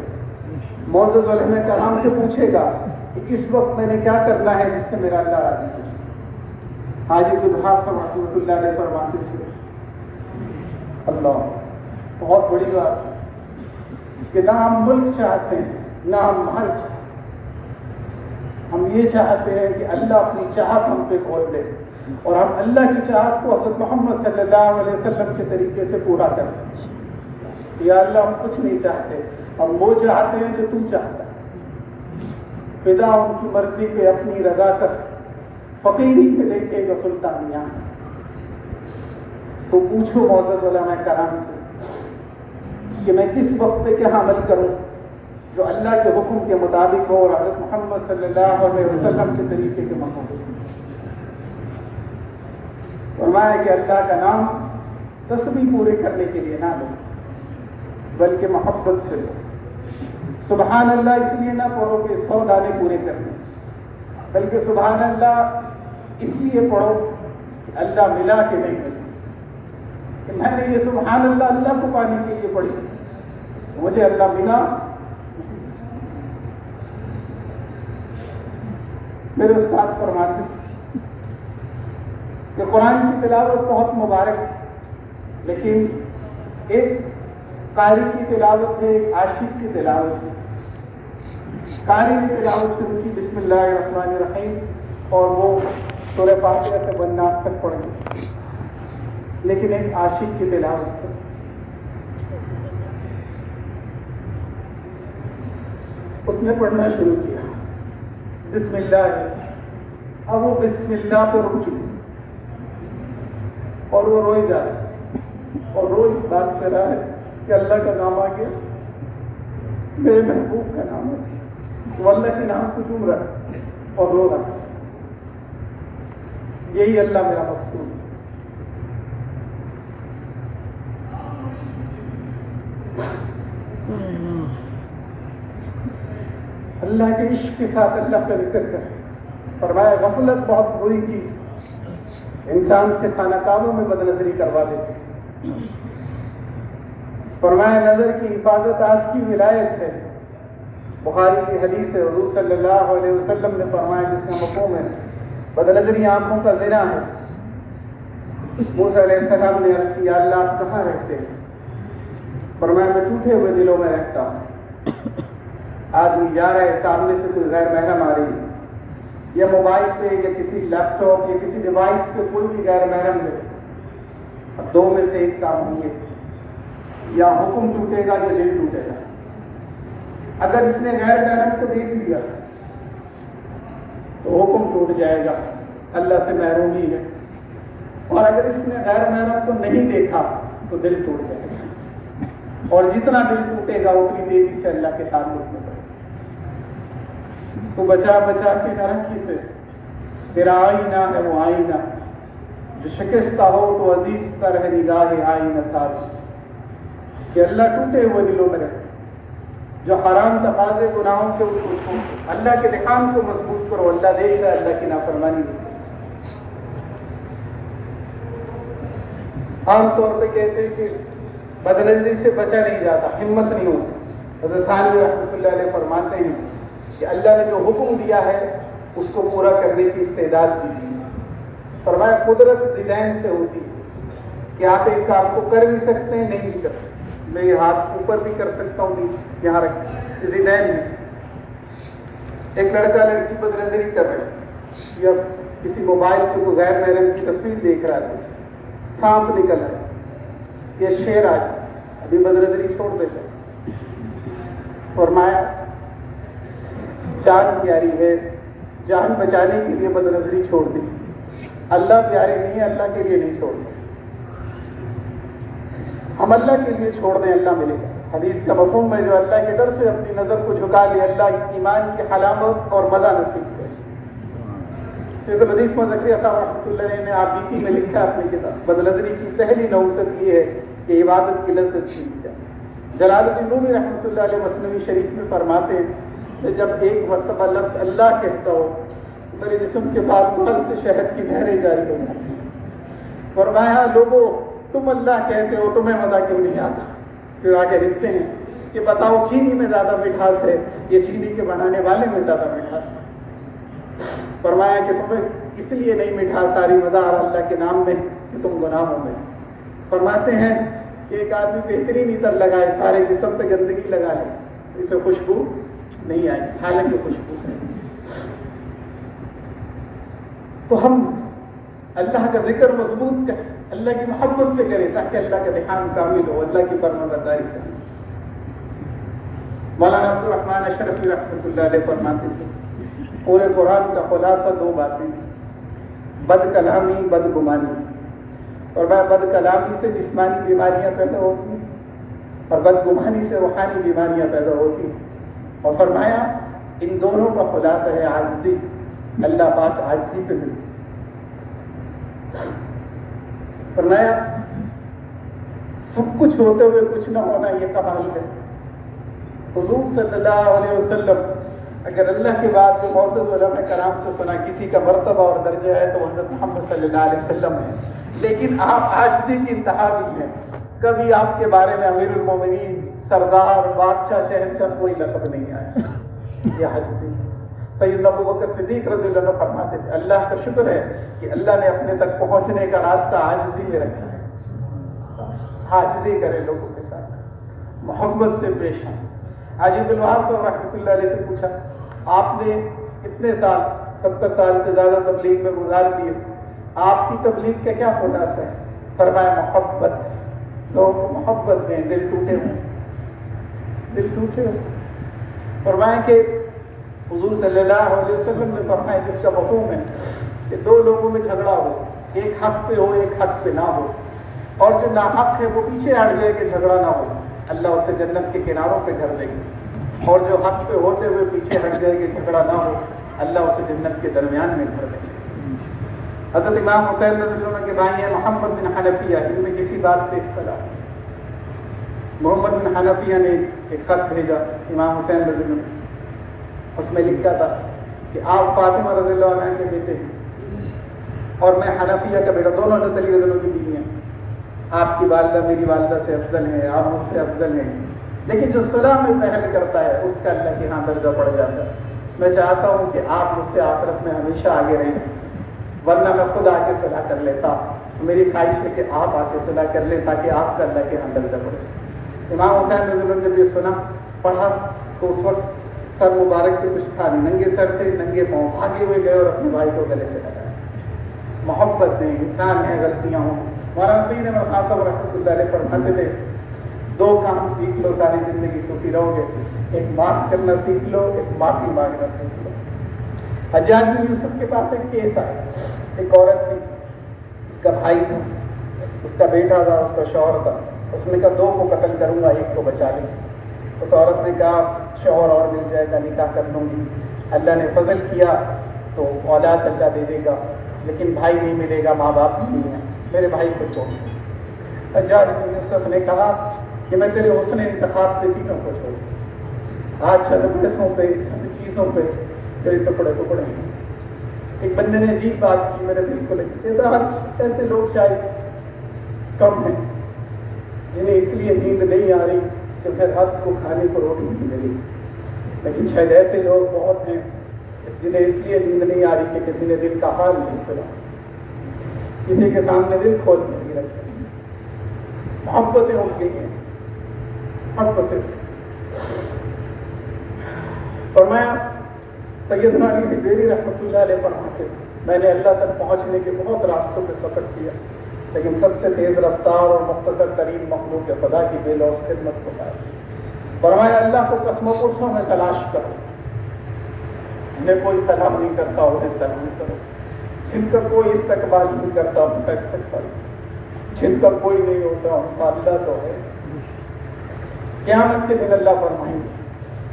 معزز علماء کرام سے پوچھے گا کہ اس وقت میں نے کیا کرنا ہے جس سے میرا اللہ راضی ہو جائے۔ حاجی عبدالوہاب صاحب رحمۃ اللہ علیہ فرماتے تھے اللہ بہت بڑی بات ہے کہ نہ ہم ملک چاہتے ہیں نہ ہم مال چاہتے ہیں، ہم یہ چاہتے ہیں کہ اللہ اپنی چاہت ہم پہ کھول دے اور ہم اللہ کی چاہت کو حضرت محمد صلی اللہ علیہ وسلم کے طریقے سے پورا کریں۔ یا اللہ ہم کچھ نہیں چاہتے، ہم وہ چاہتے ہیں جو تو چاہتا ہے۔ فدا ان کی مرضی پہ اپنی رضا کر، فقیری پہ دیکھے گا سلطانیہ۔ تو پوچھو معزز علماء کرام سے کہ میں کس وقت پہ کیا عمل کروں جو اللہ کے حکم کے مطابق ہو اور حضرت محمد صلی اللہ علیہ وسلم کے طریقے کے مطابق۔ فرمایا کہ اللہ کا نام تسبیح پورے کرنے کے لیے نہ لو بلکہ محبت سے لو۔ سبحان اللہ اس لیے نہ پڑھو کہ 100 دانے پورے کرنے، بلکہ سبحان اللہ اس لیے پڑھو کہ اللہ ملا کہ نہیں ملا، کہ میں نے یہ سبحان اللہ کو پانے کے لیے پڑھی تھی، مجھے اللہ ملا۔ میرے استاد فرماتے تھے کہ قرآن کی تلاوت بہت مبارک ہے، لیکن ایک قاری کی تلاوت ہے، ایک عاشق کی تلاوت ہے۔ قاری کی تلاوت شروع کی بسم اللہ الرحمن الرحیم اور وہ سورہ فاتحہ سے والناس تک پڑھ گئی، لیکن ایک عاشق کی تلاوت ہے۔ اس نے پڑھنا شروع کیا بسم اللہ ہے، اب وہ بسم اللہ پہ رک چکی اور وہ روئے جا رہے اور رو اس بات پہ رہا ہے کہ اللہ کا نام آ گیا، میرے محبوب کا نام آ گیا، وہ اللہ کے نام کو چوم رہا ہے اور رو رہا ہے۔ یہی اللہ میرا مقصود ہے۔ اللہ کے عشق کے ساتھ اللہ کا ذکر کریں۔ فرمایا غفلت بہت بری چیز ہے، انسان سے خانہ کعبہ میں بد نظری کروا دیتی ہے۔ فرمایا نظر کی حفاظت آج کی ولایت ہے۔ بخاری کی حدیث ہے، حضور صلی اللہ علیہ وسلم نے فرمایا جس کا مفہوم ہے بد نظری آنکھوں کا زنا ہے۔ موسیٰ علیہ السلام نے عرض کیا اللہ آپ کہاں رہتے ہیں؟ فرمایا میں ٹوٹے ہوئے دلوں میں رہتا ہوں۔ آدمی جا رہا ہے، سامنے سے کوئی غیر محرم آ رہی ہے، یا موبائل پہ یا کسی لیپ ٹاپ یا کسی ڈیوائس پہ کوئی بھی غیر محرم ہے، اب 2 میں سے ایک کام ہوں گے، یا حکم ٹوٹے گا یا دل ٹوٹے گا۔ اگر اس نے غیر محرم کو دیکھ لیا تو حکم ٹوٹ جائے گا، اللہ سے محرومی ہے، اور اگر اس نے غیر محرم کو نہیں دیکھا تو دل ٹوٹ جائے گا، اور جتنا دل ٹوٹے گا اتنی تیزی سے اللہ کے تعلق میں بڑھے۔ تو بچا بچا کے نہ رکھی سے، تیرا آئینہ ہے وہ آئینہ، جو شکستہ ہو تو عزیز تر ہے نگاہ آئینہ ساز، کہ اللہ ٹوٹے ہوئے دلوں میں رہے، جو حرام تقاضے گناہوں کے ان کو چھوڑ، اللہ کے دھیان کو مضبوط کرو، اللہ دیکھ رہا ہے، اللہ کی نافرمانی نہیں۔ عام طور پہ کہتے ہیں کہ بدنظری سے بچا نہیں جاتا، ہمت نہیں ہوتی۔ حضرت تھانوی رحمۃ اللہ علیہ فرماتے ہیں کہ اللہ نے جو حکم دیا ہے اس کو پورا کرنے کی استعداد بھی دی۔ فرمایا قدرت ذیلین سے ہوتی ہے کہ آپ ایک کام کو کر بھی سکتے ہیں، نہیں بھی کر سکتے۔ میں یہ ہاتھ اوپر بھی کر سکتا ہوں، نیچے یہاں رکھ سکتا ہوں، ذیلین ہے۔ ایک لڑکا لڑکی بدنظری کر رہے ہیں یا کسی موبائل پہ کوئی غیر محرم کی تصویر دیکھ رہا ہے، سانپ نکل آئے یا شیر آ جائے، ابھی بدنظری چھوڑ دے گا۔ فرمایا جان پیاری ہے، جان بچانے کے لیے بدنظری چھوڑ دی، اللہ پیارے نہیں ہے، اللہ کے لیے نہیں چھوڑتے۔ ہم اللہ کے لیے چھوڑ دیں، اللہ ملے گا۔ حدیث کا مفہوم ہے جو اللہ کے ڈر سے اپنی نظر کو جھکا لے، اللہ ایمان کی حلاوت اور مزہ نصیب کرے۔ شیخ الحدیث زکریا صاحب رحمۃ اللہ علیہ نے آپ بیتی میں لکھا اپنی کتاب بدنظری کی پہلی نحوست یہ ہے کہ عبادت کی لذت چھین لی جاتی ہے۔ جلال الدین رومی رحمۃ اللہ علیہ مثنوی شریف میں فرماتے ہیں کہ جب ایک مرتبہ لفظ اللہ کہتا ہو میرے جسم کے بال بال سے شہد کی نہریں جاری ہو جاتی ہیں۔ فرمایا لوگوں تم اللہ کہتے ہو، تمہیں مزہ کیوں نہیں آتا؟ پھر آگے لکھتے ہیں کہ بتاؤ چینی میں زیادہ مٹھاس ہے یہ چینی کے بنانے والے میں زیادہ مٹھاس ہے؟ فرمایا کہ تمہیں اس لیے نہیں مٹھاس آ رہی، مزہ آ رہا اللہ کے نام میں کہ تم گناہوں میں۔ فرماتے ہیں کہ ایک آدمی بہترین عطر لگائے، سارے جسم پہ گندگی لگا لے، اسے خوشبو نہیں آئی، حالانکہ خوشبو ہے۔ تو ہم اللہ کا ذکر مضبوط کریں، اللہ کی محبت سے کریں تاکہ اللہ کا دھیان کامل ہو، اللہ کی فرمانبرداری کریں۔ مولانا عبد الرحمن اشرفی رحمۃ اللہ علیہ فرماتے تھے پورے قرآن کا خلاصہ دو باتیں، بد کلامی بد گمانی۔ اور بد کلامی سے جسمانی بیماریاں پیدا ہوتی ہیں اور بد گمانی سے روحانی بیماریاں پیدا ہوتی ہیں۔ اور فرمایا ان دونوں کا خلاصہ ہے عاجزی، اللہ پاک عاجزی پہ ملتی۔ فرمایا سب کچھ ہوتے ہوئے کچھ نہ ہونا یہ کمال ہے۔ حضور صلی اللہ علیہ وسلم اگر اللہ کے بعد جو معزز علماء کرام سے سنا کسی کا مرتبہ اور درجہ ہے تو حضرت محمد صلی اللہ علیہ وسلم ہے، لیکن آپ عاجزی کی انتہا بھی ہیں۔ کبھی آپ کے بارے میں امیر المومنین، سردار، بادشاہ، شہنشاہ کوئی لقب نہیں آیا، یہ عاجزی۔ سیدنا ابوبکر صدیق رضی اللہ عنہ فرماتے تھے اللہ کا شکر ہے کہ اللہ نے اپنے تک پہنچنے کا راستہ عاجزی میں رکھا ہے۔ عاجزی کرے لوگوں کے ساتھ، محبت سے پیش آئیں۔ حاجی عبد الوہاب صاحب رحمۃ اللہ علیہ سے پوچھا آپ نے اتنے سال 70 سال سے زیادہ تبلیغ میں گزار دیے، آپ کی تبلیغ کا کیا خلاصہ ہے؟ فرمایا محبت، لوگوں کو محبت دیں، دل ٹوٹے ہوئے، دل ٹوٹے ہوئے۔ فرمایا کہ حضور صلی اللہ علیہ وسلم نے فرمایا جس کا مفہوم ہے کہ دو لوگوں میں جھگڑا ہو، ایک حق پہ ہو ایک حق پہ نہ ہو، اور جو ناحق ہے وہ پیچھے ہٹ جائے کہ جھگڑا نہ ہو، اللہ اسے جنت کے کناروں پہ گھر دے گا، اور جو حق پہ ہوتے ہوئے پیچھے ہٹ جائے کہ جھگڑا نہ ہو، اللہ اسے جنت کے درمیان میں گھر دے گا۔ حضرت امام حسین رضی اللہ عنہ کے بھائی ہیں محمد بن حنفیہ، ان میں کسی بات پہ اختلاف۔ محمد بن حنفیہ نے ایک خط بھیجا امام حسین رضی اللہ عنہ، اس میں لکھا تھا کہ آپ فاطمہ رضی اللہ عنہ کے بیٹے ہیں اور میں حنفیہ کا بیٹا، دونوں حضرت علی رضی اللہ عنہ کی بیوی ہیں، آپ کی والدہ میری والدہ سے افضل ہیں، آپ مجھ سے افضل ہیں، لیکن جو صلح میں پہل کرتا ہے اس کا اللہ کے ہاں درجہ بڑھ جاتا ہے۔ میں چاہتا ہوں کہ آپ مجھ سے آخرت میں ہمیشہ آگے رہیں، ورنہ میں خود آ کے صلح کر لیتا۔ میری خواہش ہے کہ آپ آ کے صلح کر لیں تاکہ آپ کا اللہ کے ہاں درجہ بڑھ جائے۔ امام حسین رضی اللہ عنہ جب یہ سنا پڑھا تو اس وقت سر مبارک پہ کچھ تھا نہیں، ننگے سر تھے، ننگے پاؤں بھاگے ہوئے گئے اور اپنے بھائی کو گلے سے لگایا۔ محبت دیں، انسان ہیں، غلطیاں ہوں۔ مولانا سید احمد خان صاحب رحمۃ اللہ علیہ فرماتے تھے دو کام سیکھ لو ساری زندگی سوکھی رہو گے، ایک معاف کرنا سیکھ لو، ایک معافی مانگنا سیکھ لو۔ حجاج بن یوسف کے پاس ایک کیس آیا، ایک عورت تھی، اس کا بھائی تھا، اس کا بیٹا تھا، اس کا شوہر تھا، اس نے کہا دو کو قتل کروں گا ایک کو بچا لیں۔ اس عورت نے کہا شوہر اور مل جائے گا، نکاح کر لوں گی، اللہ نے فضل کیا تو اولاد اللہ دے دے گا، لیکن بھائی نہیں ملے گا، ماں باپ نہیں ہیں، میرے بھائی کو چھوڑ۔ حجاج بن یوسف نے کہا کہ میں تیرے حسن انتخاب پہ تینوں کو چھوڑ، آج چند پیسوں پہ چند چیزوں پہ دل ٹکڑے ٹکڑے ہیں۔ ایک بندے نے عجیب بات کی، میرے دل کو لگی، آج ایسے لوگ شاید کم ہیں جنہیں اس لیے نیند نہیں آ رہی کہ پھر رات کو کھانے کو روٹی نہیں ملی، لیکن شاید ایسے لوگ بہت ہیں جنہیں اس لیے نیند نہیں آ رہی کہ کسی ne دل کا حال نہیں سنا، کسی کے سامنے دل کھول کے نہیں رکھ سکے، محبتیں اٹھ گئی ہیں، محبتیں۔ فرمایا سیدنا علی حجویری رحمۃ اللہ علیہ فرماتے تھے میں نے اللہ تک پہنچنے کے بہت راستوں پہ سفر کیا، لیکن سب سے تیز رفتار اور مختصر ترین مخلوق خدا کی بے لوث خدمت کو پایا۔ فرمایا اللہ کو قسم و پرسوں میں تلاش کرو، جنہیں کوئی سلام نہیں کرتا انہیں سلام کرو، جن کا کوئی استقبال نہیں کرتا ان کا استقبال، جن کا کوئی نہیں ہوتا ان کا اللہ تو ہے۔ قیامت کے دن اللہ فرمائیں گے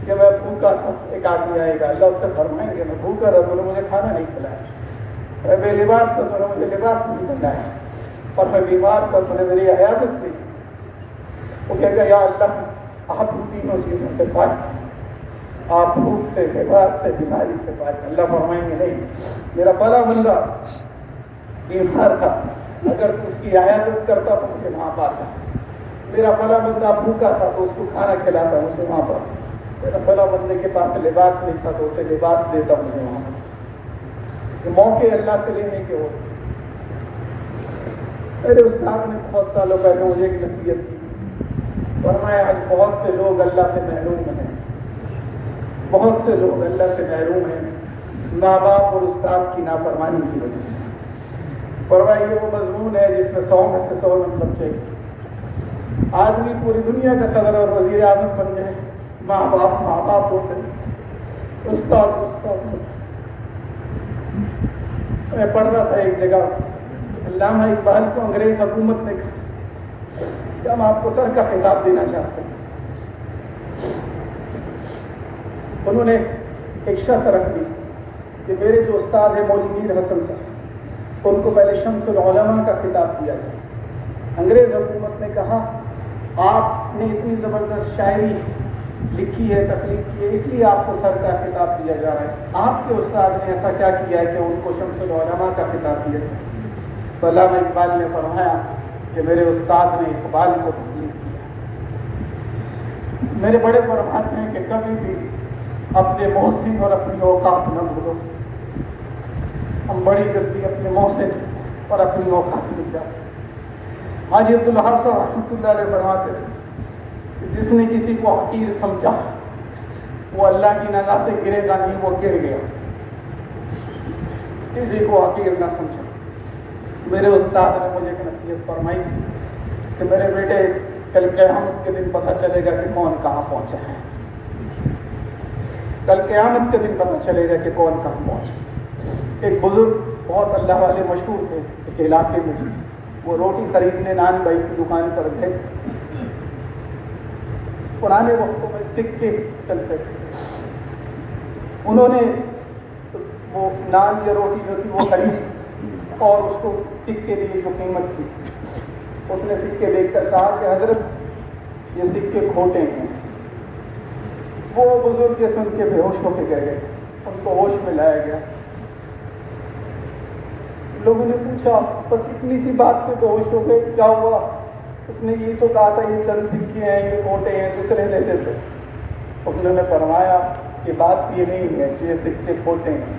کہ میں بھوکا تھا، ایک آدمی آئے گا، اللہ اس سے فرمائیں گے میں بھوکا تھا تو نے مجھے کھانا نہیں کھلایا، میں بے لباس تھا تو نے مجھے لباس نہیں پہنایا، اور میں بیمار تھا تو نے میری عیادت نہیں کی۔ وہ کہے گا یا اللہ آپ ان تینوں چیزوں سے پاک ہیں، آپ بھوک سے، لباس سے، بیماری سے پاک ہیں۔ اللہ فرمائیں گے نہیں، میرا فلاں بندہ بیمار تھا، اگر تو اس کی عیادت کرتا تو مجھے وہاں پاتا، میرا فلاں بندہ بھوکا تھا تو اس کو کھانا کھلاتا مجھے وہاں پاتا، میرا فلاں بندے کے پاس لباس نہیں تھا تو اسے لباس دیتا مجھے وہاں پاتا۔ یہ موقع اللہ سے لینے کے ہوتے۔ میرے استاد نے بہت سالوں پہلے مجھے ایک نصیحت کی، فرمایا آج بہت سے لوگ اللہ سے محروم ہیں، بہت سے لوگ اللہ سے محروم ہیں ماں باپ اور استاد کی نافرمانی کی وجہ سے۔ فرمایا یہ وہ مضمون ہے جس میں 100 میں سے 100 نمبر چاہیے۔ آدمی پوری دنیا کا صدر اور وزیر اعظم بن جائے، ماں باپ ہوتے ہیں، استاد ہوتے۔ میں پڑھ رہا تھا ایک جگہ علامہ اقبال کو انگریز حکومت نے کہا کہ ہم آپ کو سر کا خطاب دینا چاہتے ہیں۔ انہوں نے ایک شرط رکھ دی کہ میرے جو استاد ہیں مولوی میر حسن صاحب، ان کو پہلے شمس العلماء کا خطاب دیا جائے۔ انگریز حکومت نے کہا آپ نے اتنی زبردست شاعری لکھی ہے، تخلیق کی ہے، اس لیے آپ کو سر کا خطاب دیا جا رہا ہے، آپ کے استاد نے ایسا کیا کیا ہے کہ ان کو شمس العلماء کا خطاب دیا جائے؟ تو علامہ اقبال نے فرمایا کہ میرے استاد نے اقبال کو تخلیق کیا۔ میرے بڑے فرماتے ہیں کہ کبھی بھی اپنے محسن اور اپنی اوقات نہ بھولو، ہم بڑی جلدی اپنے محسن اور اپنی اوقات بھول جاتے ہیں۔ حاجی عبدالحق صاحب رحمۃ اللہ علیہ فرماتے ہیں کہ جس نے کسی کو حقیر سمجھا وہ اللہ کی نگاہ سے گرے گا نہیں، وہ گر گیا۔ کسی کو حقیر نہ سمجھا۔ میرے استاد نے مجھے ایک نصیحت فرمائی تھی کہ میرے بیٹے کل قیامت کے دن پتہ چلے گا کہ کون کہاں پہنچا ہے، کل قیامت کے دن پتہ چلے گا کہ کون کہاں پہنچا۔ ایک بزرگ بہت اللہ والے مشہور تھے ایک علاقے میں، وہ روٹی خریدنے نان بھائی کی دکان پر گئے۔ پرانے وقتوں میں سکے چلتے تھے، انہوں نے وہ نان یا روٹی جو تھی وہ خریدی اور اس کو سکے دیے جو قیمت تھی۔ اس نے سکے دیکھ کر کہا کہ حضرت یہ سکے کھوٹے ہیں۔ وہ بزرگ یہ سن کے بے ہوش ہو کے گر گئے، ان کو ہوش میں لایا گیا۔ لوگوں نے پوچھا بس اتنی سی بات پہ بے ہوش ہو گئے، کیا ہوا؟ اس نے یہ تو کہا تھا یہ چند سکے ہیں، یہ کھوٹے ہیں، دوسرے دیتے تھے۔ انہوں نے فرمایا کہ بات یہ نہیں ہے کہ یہ سکے کھوٹے ہیں،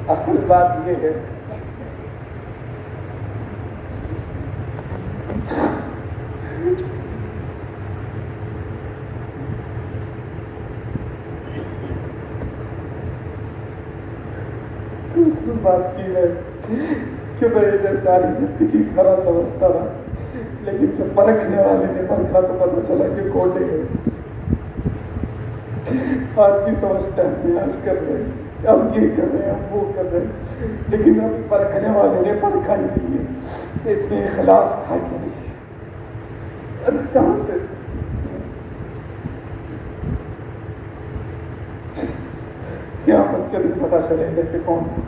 اصل بات یہ ہے بات کی ہے کہ میں انہیں ساری زندگی کھڑا سمجھتا رہا، لیکن جب پرکھنے والے نے پرکھا تو پتہ چلا کہ کھوٹے ہیں۔ آدمی سمجھتا ہے ہم نیاز کر رہے ہیں، ہم یہ کر رہے ہیں، ہم وہ کر رہے ہیں، لیکن اب پرکھنے والے نے پرکھا ہی نہیں ہے اس میں اخلاص تھا کہ نہیں۔ کہاں سے قیامت کے دن پتہ چلے گا کہ کون ہے۔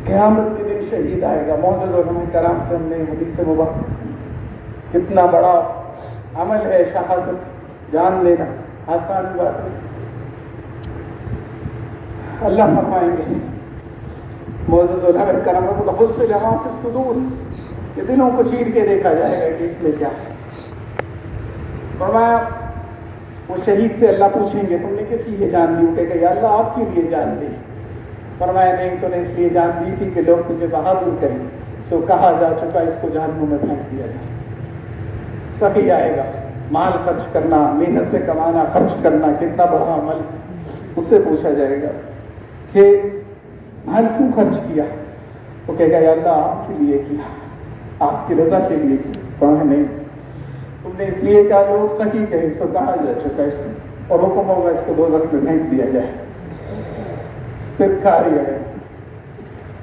قیامت کے دن شہید آئے گا۔ معزز علماء کرام سے ہم نے حدیث مبارک سنی، کتنا بڑا عمل ہے شہادت، جان دینا آسان بات ہے۔ اللہ فرمائیں گے معزز علماء کرام کو تحس لما فی الصدور، کہ دلوں کو چیر کے دیکھا جائے گا کہ اس میں کیا ہے۔ فرمایا وہ شہید سے اللہ پوچھیں گے تم نے کس لیے جان دی؟ وہ کہے گا یا اللہ آپ کے لیے جان دی۔ فرمایا نہیں، تو نے اس لیے جان دی تھی کہ لوگ تجھے بہادر کہیں، سو کہا جا چکا اس کو جہنم میں پھینک دیا جائے۔ سخی آئے گا، مال خرچ کرنا، محنت سے کمانا، خرچ کرنا کتنا بڑا عمل، اس سے پوچھا جائے گا کہ مال کیوں خرچ کیا؟ وہ کہے گا یا اللہ آپ کے لیے کیا، آپ کی رضا کے لیے کیا۔ فرمایا نہیں، تم نے اس لیے کہا لوگ سخی کہیں، سو کہا جا چکا اس کو، اور حکم ہوگا اس کو دوزخ میں پھینک دیا جائے۔ پھر کھاری آئے،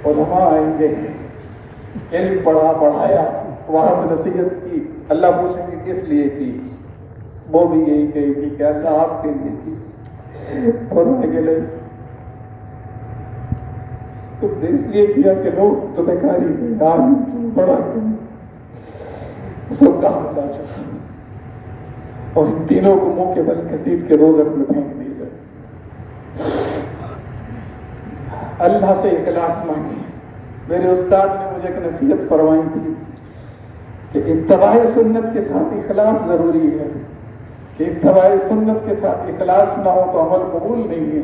علماء آئیں گے، علم پڑھایا، وہاں سے نصیحت کی، اللہ پوچھیں گے کس لیے کی؟ وہ بھی یہی کہے گی کہ اللہ آپ کے لیے کی۔ اور میں گلے تم نے اس لیے کیا کہ لوگ تمہیں کاری گئے، عالم کیوں، بڑا کیوں، سو کہا جا چکا۔ اور ان تینوں کو منہ کے بل گھسیٹ کے دوزخ میں پھینک دی گئے۔ اللہ سے اخلاص مانگے۔ میرے استاد نے مجھے ایک نصیحت فرمائی تھی کہ اتباع سنت کے ساتھ اخلاص ضروری ہے، کہ اتباع سنت کے ساتھ اخلاص نہ ہو تو عمل قبول نہیں ہے۔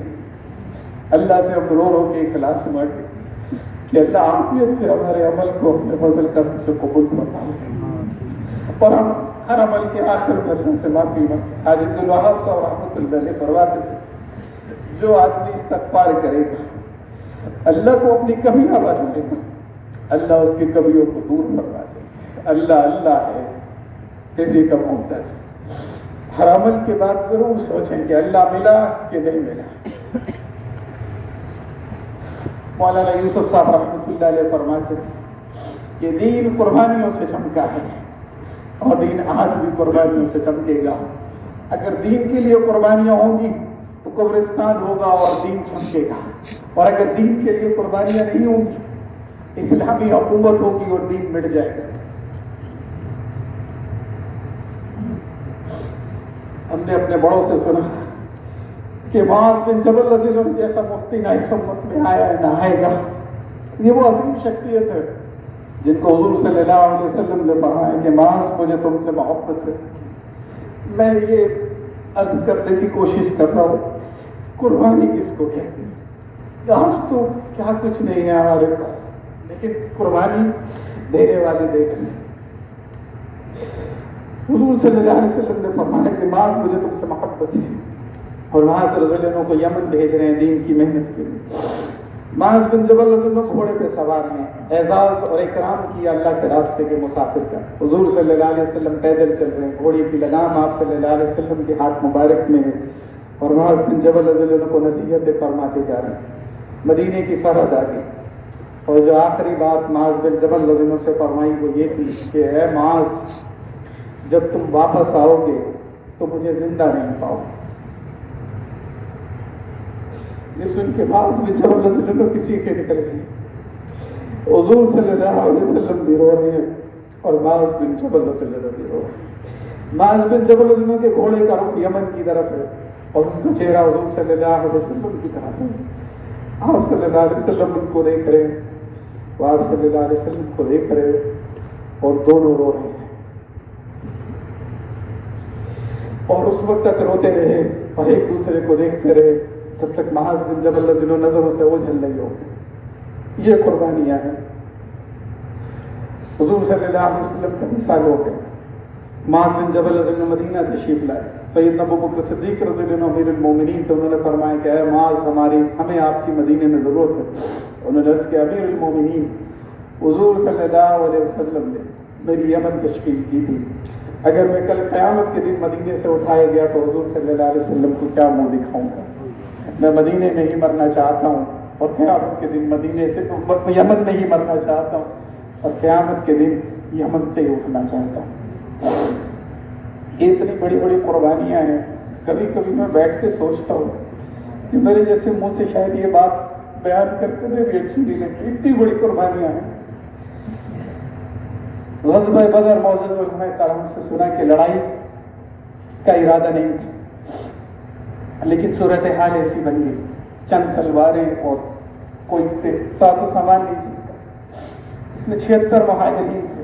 اللہ سے ہم رو کے اخلاص مانگے کہ اللہ عافیت سے ہمارے عمل کو اپنے فضل کرم سے قبول فرما لے، اور ہم ہر عمل کے آخر میں اللہ سے معافی مانگے۔ حاجی عبدالوہاب صاحب رحمۃ اللہ علیہ فرماتے تھے جو آدمی استغفار کرے گا اللہ کو اپنی کمیاں بتائے گا، اللہ اس کی کمیوں کو دور کروا دے گا۔ اللہ اللہ ہے، کسی کا محتاج۔ ہر عمل کے بعد ضرور سوچیں کہ اللہ ملا کہ نہیں ملا۔ مولانا یوسف صاحب رحمۃ اللہ علیہ فرماتے تھے کہ دین قربانیوں سے چمکا ہے، اور دین آج بھی قربانیوں سے چمکے گا۔ اگر دین کے لیے قربانیاں ہوں گی تو قبرستان ہوگا اور دین چمکے گا، اور اگر دین کے لیے قربانیاں نہیں ہوں گی اسلامی حکومت ہوگی اور دین مٹ جائے گا۔ ہم نے اپنے بڑوں سے سنا کہ معاذ بن جبل رضی اللہ عنہ جیسا مفتی نہ اس امت میں آیا ہے نہ آئے گا۔ یہ وہ عظیم شخصیت ہے جن کو حضور صلی اللہ علیہ وسلم نے فرمایا کہ معاذ مجھے تم سے محبت ہے۔ میں یہ عرض کرنے کی کوشش کر رہا ہوں قربانی کس کو کہتے ہیں؟ آج تو کیا کچھ نہیں ہے ہمارے پاس، لیکن قربانی دینے والے دیکھ لیں۔ حضور صلی اللہ علیہ وسلم نے فرمایا کہ معاذ مجھے تم سے محبت ہے، اور وہاں سے رضی اللہ عنہ کو یمن بھیج رہے ہیں دین کی محنت کے لیے۔ معاذ بن جبل رضی اللہ عنہ گھوڑے پہ سوار ہیں، اعزاز اور اکرام کیا اللہ کے راستے کے مسافر کا۔ حضور صلی اللہ علیہ وسلم پیدل چل رہے ہیں، گھوڑے کی لگام آپ صلی اللہ علیہ وسلم کے ہاتھ مبارک میں ہے، اور معاذ بن جبل رضی اللہ عنہ کو نصیحتیں فرماتے جا رہے ہیں۔ مدینے کی سرحد آ گئی، اور جو آخری بات معاذ بن جبل رضی اللہ عنہ سے فرمائی وہ یہ تھی کہ اے معاذ، جب تم واپس آؤ گے تو مجھے زندہ نہیں پاؤ۔ یہ سن کے معاذ بن جبل رضی اللہ عنہ کی چیخیں نکل گئی۔ حضور صلی اللہ علیہ وسلم بھی رو رہے ہیں اور معاذ بن جبل رضی اللہ عنہ بھی رو رہے ہیں۔ معاذ بن جبل رضی اللہ عنہ کے گھوڑے کا رخ یمن کی طرف ہے، اور ان کا چہرہ حضور صلی اللہ علیہ وسلم کی طرف ہے۔ آپ صلی اللہ علیہ وسلم ان کو دیکھ رہے ہیں، وہ آپ صلی اللہ علیہ وسلم کو دیکھ رہے ہیں، اور دونوں رو رہے ہیں۔ اور اس وقت تک روتے رہے اور ایک دوسرے کو دیکھتے رہے جب تک معاذ بن جبل رضی اللہ عنہ نظروں سے اوجھل نہیں ہو گئے۔ یہ قربانیاں ہیں۔ حضور صلی اللہ علیہ وسلم کا مثال ہو گئے۔ معاذ بن جبل رضی اللہ عنہ مدینہ تشریف لائے، سیدنا ابو بکر صدیق رضی اللہ عنہ امیر المومنین تو انہوں نے فرمایا کہ اے معاذ، ہمیں آپ کی مدینے میں ضرورت ہے۔ انہوں نے عرض کیا امیر المومنین، حضور صلی اللہ علیہ وسلم نے میری یمن تشکیل کی تھی، اگر میں کل قیامت کے دن مدینے سے اٹھایا گیا تو حضور صلی اللہ علیہ وسلم کو کیا منہ دکھاؤں گا؟ میں مدینے میں ہی مرنا چاہتا ہوں، اور قیامت کے دن مدینے سے یمن میں ہی مرنا چاہتا ہوں، اور قیامت کے دن یمن سے ہی اٹھنا چاہتا ہوں۔ یہ اتنی بڑی بڑی قربانیاں ہیں، کبھی کبھی میں بیٹھ کے سوچتا ہوں کہ میرے جیسے منہ سے شاید یہ بات بیان کرتے ہوئے بھی اچھی نہیں لگتی، اتنی بڑی قربانیاں ہیں۔ غزوہ بدر معزز علماء کرام سے سنا کہ لڑائی کا ارادہ نہیں تھا، لیکن صورتحال ایسی بن گئی، چند تلواریں اور کوئی ساز و سامان نہیں چلتا۔ اس میں 76 مہاجرین تھے،